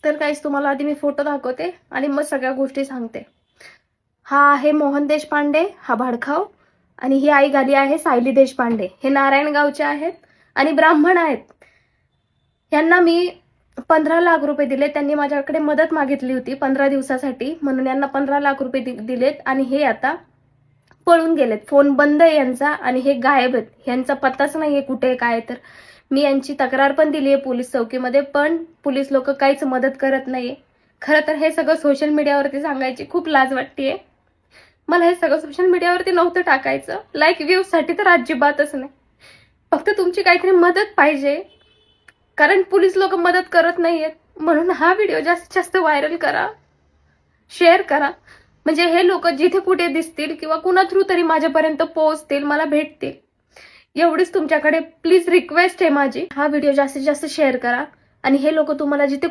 तर काहीच तुम्हाला आधी मी फोटो दाखवते आणि मग सगळ्या गोष्टी सांगते. हा आहे मोहन देशपांडे, हा भाडखाव. आणि ही आई गाली आहे सायली देशपांडे. हे नारायणगावचे आहेत आणि ब्राह्मण आहेत. यांना मी 15 लाख रुपये दिले. त्यांनी माझ्याकडे मदत मागितली होती 15 दिवसासाठी, म्हणून यांना 15 लाख रुपये दिलेत आणि हे आता पळून गेलेत. फोन बंद आहे यांचा आणि हे गायब आहेत. यांचा पत्ताच नाहीये कुठे काय. तर मी यांची तक्रार पण दिली आहे पोलीस चौकीमध्ये, पण पोलीस लोक काहीच मदत करत नाहीये. खरं तर हे सगळं सोशल मीडियावरती सांगायची खूप लाज वाटतेय. मला हे सगळं सोशल मीडियावरती नव्हतं टाकायचं. लाईक व्ह्यूज साठी तर अजिबातच नाही. फक्त तुमची काहीतरी मदत पाहिजे, कारण पोलीस लोक मदत करत नाहीयेत. म्हणून हा व्हिडिओ जास्तीत जास्त व्हायरल करा, शेअर करा. म्हणजे हे लोक जिथे कुठे दिसतील किंवा कुणा थ्रू तरी माझ्यापर्यंत पोहोचतील, मला भेटतील. एवढीच तुमच्याकडे प्लीज रिक्वेस्ट आहे माझी. हा व्हिडिओ जास्तीत जास्त शेअर करा आणि हे लोक तुम्हाला जिथे